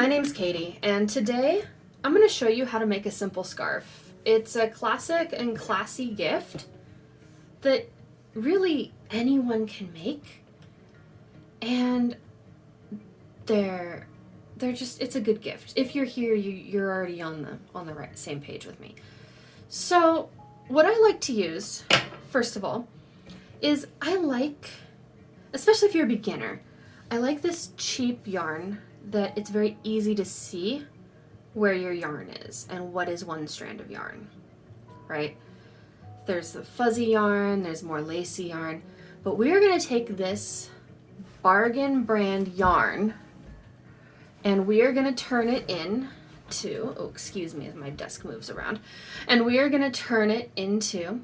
My name's Katie, and today I'm going to show you how to make a simple scarf. It's a classic and classy gift that really anyone can make, and it's a good gift. If you're here, you're already on the right same page with me. So what I like to use, first of all, is especially if you're a beginner, I like this cheap yarn that it's very easy to see where your yarn is and what is one strand of yarn, right? There's the fuzzy yarn, there's more lacy yarn, but we're going to take this bargain brand yarn and we are going to turn it into, oh, excuse me as my desk moves around, and we are going to turn it into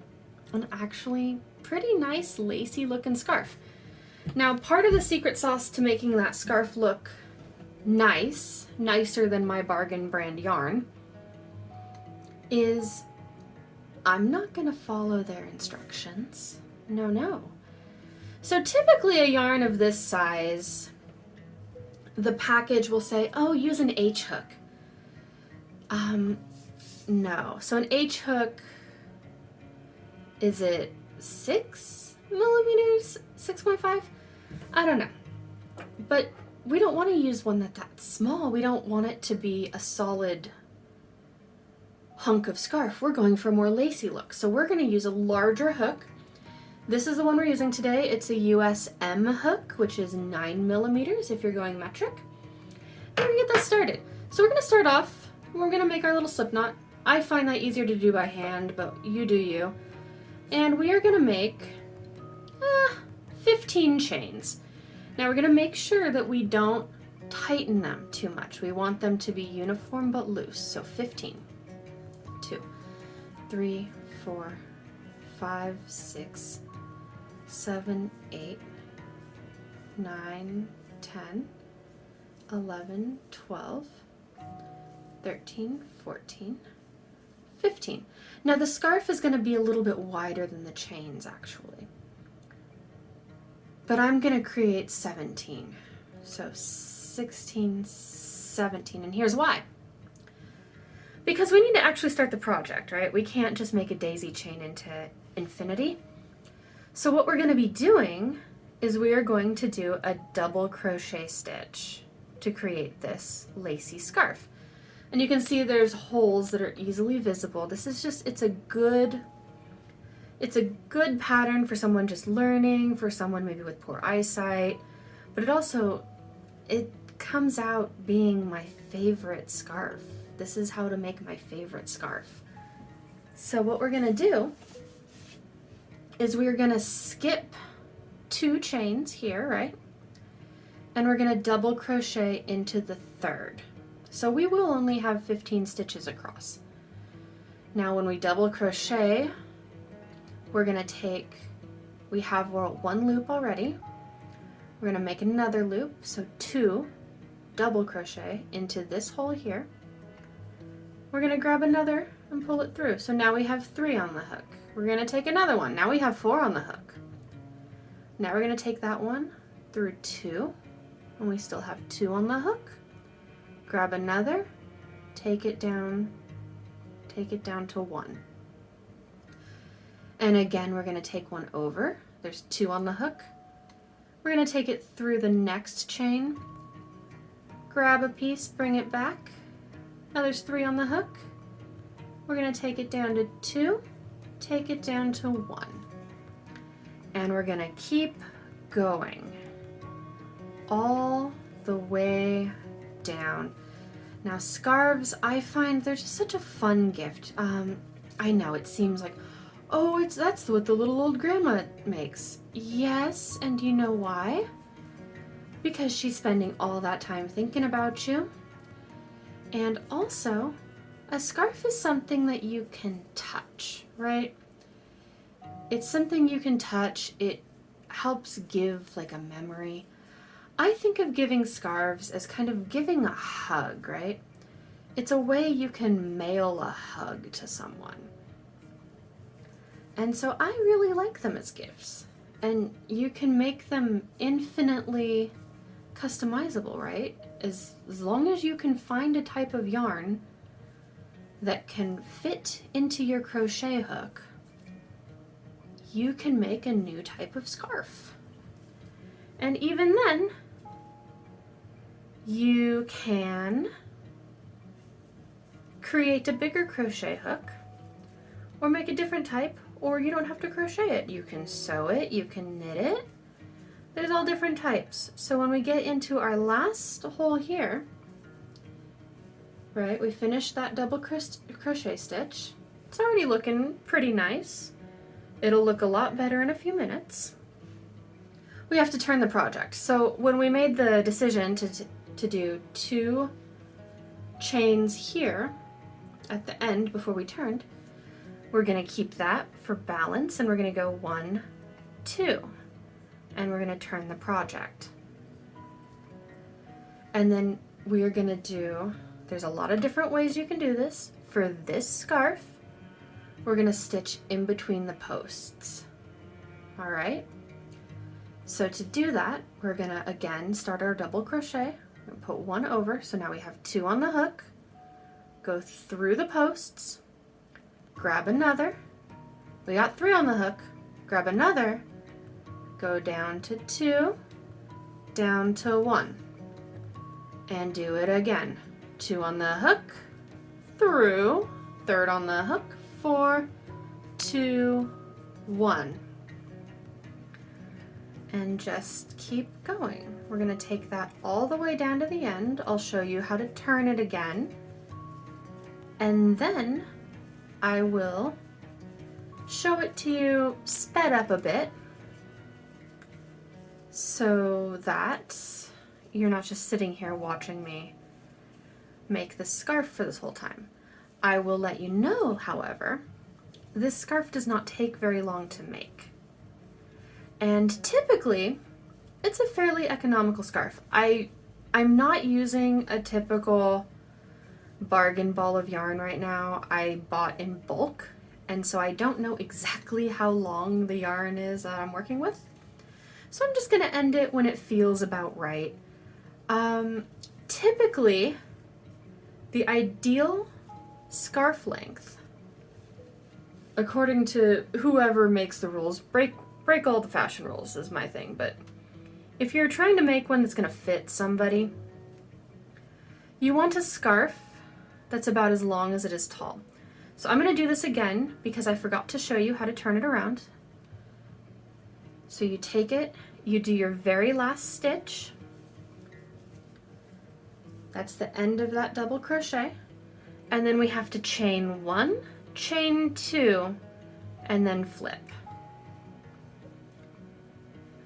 an actually pretty nice lacy looking scarf. Now, part of the secret sauce to making that scarf look nicer than my bargain brand yarn, is I'm not going to follow their instructions. No. So typically a yarn of this size, the package will say, oh, use an H hook. No. So an H hook, is it 6 millimeters? 6.5? I don't know. But we don't want to use one that's small. We don't want it to be a solid hunk of scarf. We're going for a more lacy look. So we're going to use a larger hook. This is the one we're using today. It's a US M hook, which is 9 millimeters if you're going metric. And we're going to get that started. So we're going to start off, we're going to make our little slip knot. I find that easier to do by hand, but you do you. And we are going to make 15 chains. Now we're going to make sure that we don't tighten them too much. We want them to be uniform but loose. So 15. 2, 3, 4, 5, 6, 7, 8, 9, 10, 11, 12, 13, 14, 15. Now the scarf is going to be a little bit wider than the chains actually. But I'm going to create 17. So 16, 17, and here's why. Because we need to actually start the project, right? We can't just make a daisy chain into infinity. So what we're going to be doing is we are going to do a double crochet stitch to create this lacy scarf. And you can see there's holes that are easily visible. This is just, it's a good pattern for someone just learning, for someone maybe with poor eyesight, but it comes out being my favorite scarf. This is how to make my favorite scarf. So what we're gonna do is we're gonna skip 2 chains here, right? And we're gonna double crochet into the 3rd. So we will only have 15 stitches across. Now when we double crochet, we're going to we have 1 loop already. We're going to make another loop, so 2 double crochet into this hole here. We're going to grab another and pull it through. So now we have 3 on the hook. We're going to take another one. Now we have 4 on the hook. Now we're going to take that one through 2, and we still have 2 on the hook. Grab another, take it down to 1. And again, we're going to take 1 over. There's 2 on the hook. We're going to take it through the next chain, grab a piece, bring it back. Now there's 3 on the hook. We're going to take it down to 2, take it down to 1. And we're going to keep going all the way down. Now scarves, I find they're just such a fun gift. I know it seems like, oh, that's what the little old grandma makes. Yes, and you know why? Because she's spending all that time thinking about you. And also, a scarf is something that you can touch, right? It's something you can touch. It helps give like a memory. I think of giving scarves as kind of giving a hug, right? It's a way you can mail a hug to someone. And so I really like them as gifts. And you can make them infinitely customizable, right? as long as you can find a type of yarn that can fit into your crochet hook, you can make a new type of scarf. And even then, you can create a bigger crochet hook or make a different type, or you don't have to crochet it. You can sew it, you can knit it. There's all different types. So when we get into our last hole here, right, we finished that double crochet stitch. It's already looking pretty nice. It'll look a lot better in a few minutes. We have to turn the project. So when we made the decision to do 2 chains here at the end before we turned, we're going to keep that for balance, and we're going to go 1, 2, and we're going to turn the project. And then we are going to do, there's a lot of different ways you can do this. For this scarf, we're going to stitch in between the posts. All right? So to do that, we're going to again start our double crochet. We're going to put 1 over, so now we have 2 on the hook. Go through the posts, grab another. We got 3 on the hook. Grab another. Go down to 2, down to 1. And do it again. 2 on the hook, through, 3rd on the hook, 4, 2, 1. And just keep going. We're going to take that all the way down to the end. I'll show you how to turn it again. And then I will show it to you sped up a bit so that you're not just sitting here watching me make the scarf for this whole time. I will let you know, however, this scarf does not take very long to make. And typically, it's a fairly economical scarf. I'm not using a typical bargain ball of yarn right now. I bought in bulk, and so I don't know exactly how long the yarn is that I'm working with. So I'm just going to end it when it feels about right. Typically, the ideal scarf length, according to whoever makes the rules, break all the fashion rules is my thing, but if you're trying to make one that's going to fit somebody, you want a scarf that's about as long as it is tall. So I'm going to do this again because I forgot to show you how to turn it around. So you take it, you do your very last stitch. That's the end of that double crochet. And then we have to chain 1, chain 2, and then flip.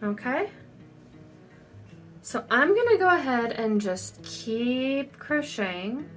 Okay? So I'm going to go ahead and just keep crocheting.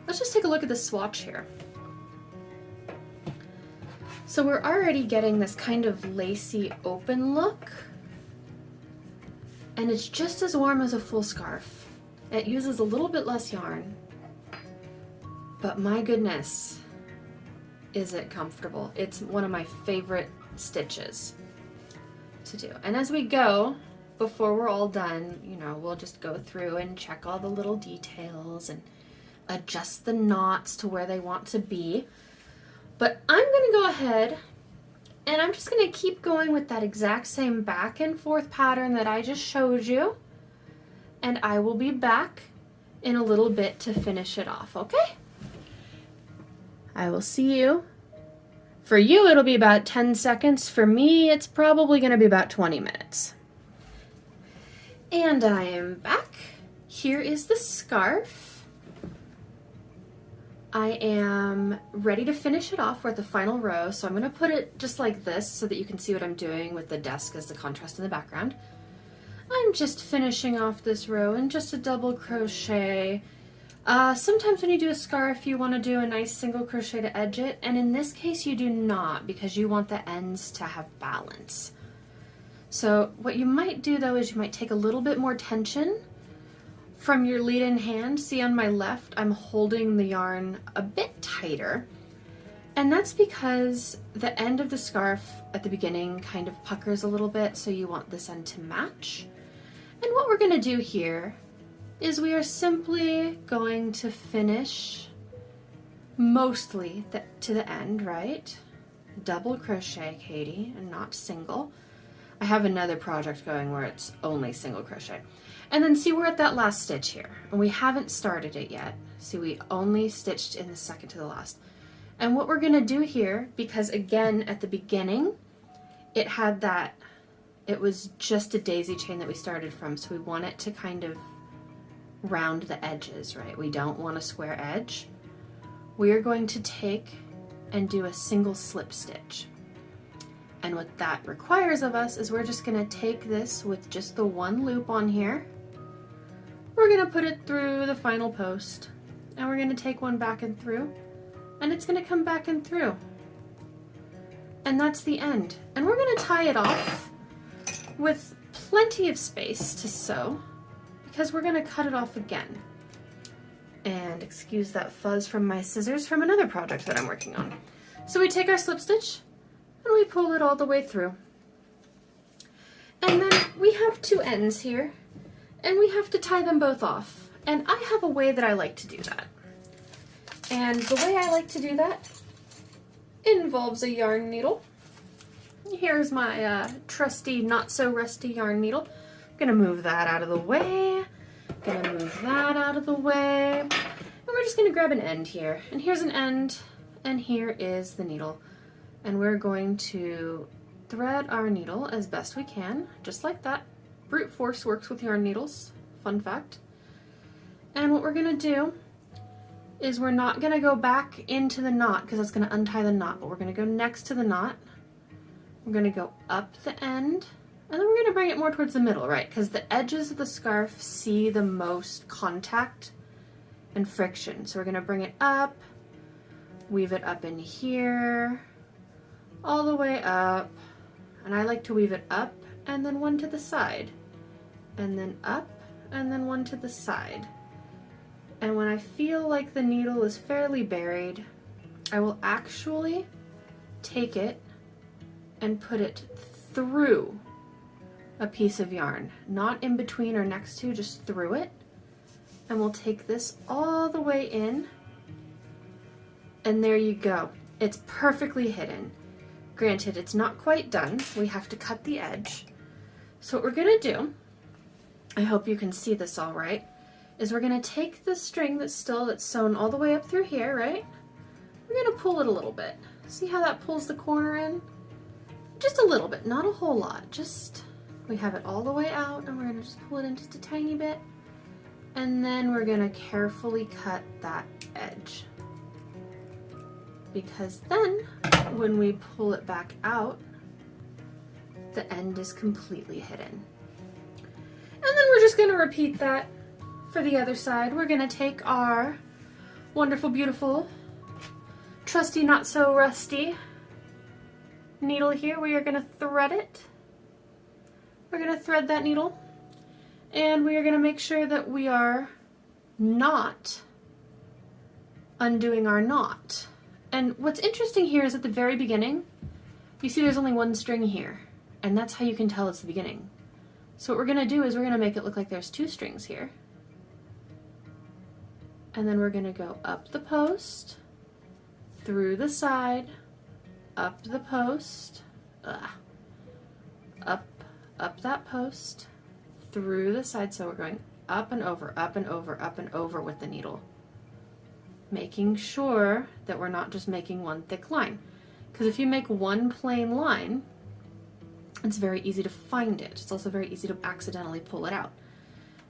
Let's just take a look at the swatch here. So we're already getting this kind of lacy open look, and it's just as warm as a full scarf. It uses a little bit less yarn, but my goodness, is it comfortable. It's one of my favorite stitches to do. And as we go, before we're all done, you know, we'll just go through and check all the little details and adjust the knots to where they want to be. But I'm going to go ahead and I'm just going to keep going with that exact same back and forth pattern that I just showed you. And I will be back in a little bit to finish it off, okay? I will see you. For you, it'll be about 10 seconds. For me, it's probably going to be about 20 minutes. And I am back. Here is the scarf. I am ready to finish it off. We're at the final row, so I'm going to put it just like this so that you can see what I'm doing with the desk as the contrast in the background. I'm just finishing off this row in just a double crochet. Sometimes when you do a scarf you want to do a nice single crochet to edge it, and in this case you do not, because you want the ends to have balance. So what you might do though is you might take a little bit more tension from your lead-in hand. See, on my left I'm holding the yarn a bit tighter, and that's because the end of the scarf at the beginning kind of puckers a little bit, so you want this end to match. And what we're going to do here is we are simply going to finish mostly to the end, right? Double crochet, Katie, and not single. I have another project going where it's only single crochet. And then see, we're at that last stitch here, and we haven't started it yet. See, we only stitched in the second to the last. And what we're going to do here, because again at the beginning it had that, it was just a daisy chain that we started from, so we want it to kind of round the edges, right? We don't want a square edge. We are going to take and do a single slip stitch. And what that requires of us is we're just going to take this with just the one loop on here. We're going to put it through the final post, and we're going to take one back and through, and it's going to come back and through. And that's the end. And we're going to tie it off with plenty of space to sew, because we're going to cut it off again. And excuse that fuzz from my scissors from another project that I'm working on. So we take our slip stitch and we pull it all the way through. And then we have two ends here, and we have to tie them both off. And I have a way that I like to do that. And the way I like to do that involves a yarn needle. Here's my trusty, not so rusty yarn needle. I'm gonna move that out of the way. Gonna move that out of the way. And we're just gonna grab an end here. And here's an end, and here is the needle. And we're going to thread our needle as best we can, just like that. Brute force works with yarn needles, fun fact. And what we're gonna do is we're not gonna go back into the knot, because that's gonna untie the knot, but we're gonna go next to the knot. We're going to go up the end, and then we're going to bring it more towards the middle, right? Because the edges of the scarf see the most contact and friction. So we're going to bring it up, weave it up in here, all the way up. And I like to weave it up and then one to the side, and then up and then one to the side. And when I feel like the needle is fairly buried, I will actually take it and put it through a piece of yarn, not in between or next to, just through it. And we'll take this all the way in, and there you go. It's perfectly hidden. Granted, it's not quite done. We have to cut the edge. So what we're gonna do, I hope you can see this all right, is we're gonna take the string that's sewn all the way up through here, right? We're gonna pull it a little bit. See how that pulls the corner in? Just a little bit, not a whole lot. Just, we have it all the way out, and we're gonna just pull it in just a tiny bit. And then we're gonna carefully cut that edge. Because then, when we pull it back out, the end is completely hidden. And then we're just gonna repeat that for the other side. We're gonna take our wonderful, beautiful, trusty, not so rusty needle here. We are gonna thread it. We're gonna thread that needle, and we are gonna make sure that we are not undoing our knot. And what's interesting here is at the very beginning, you see there's only one string here, and that's how you can tell it's the beginning. So what we're gonna do is we're gonna make it look like there's two strings here. And then we're gonna go up the post, through the side, up the post, up that post, through the side. So we're going up and over, up and over, up and over with the needle, making sure that we're not just making one thick line. Because if you make one plain line, it's very easy to find it. It's also very easy to accidentally pull it out.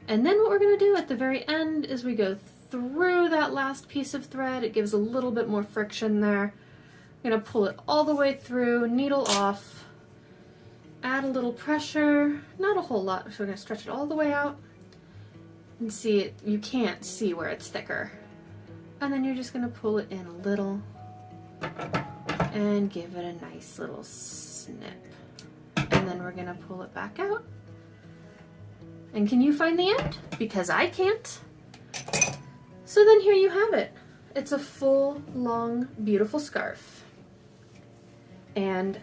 And then what we're going to do at the very end is we go through that last piece of thread. It gives a little bit more friction there. I'm going to pull it all the way through, needle off, add a little pressure, not a whole lot, so we're going to stretch it all the way out and see it. You can't see where it's thicker. And then you're just going to pull it in a little and give it a nice little snip. And then we're going to pull it back out. And can you find the end? Because I can't. So then here you have it. It's a full, long, beautiful scarf. And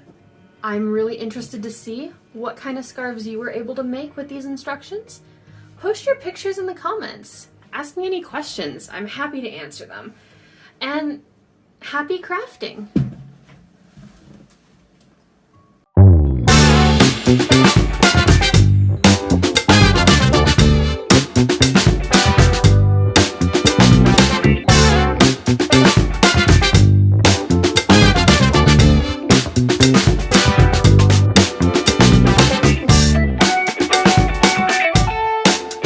I'm really interested to see what kind of scarves you were able to make with these instructions. Post your pictures in the comments. Ask me any questions. I'm happy to answer them. And happy crafting!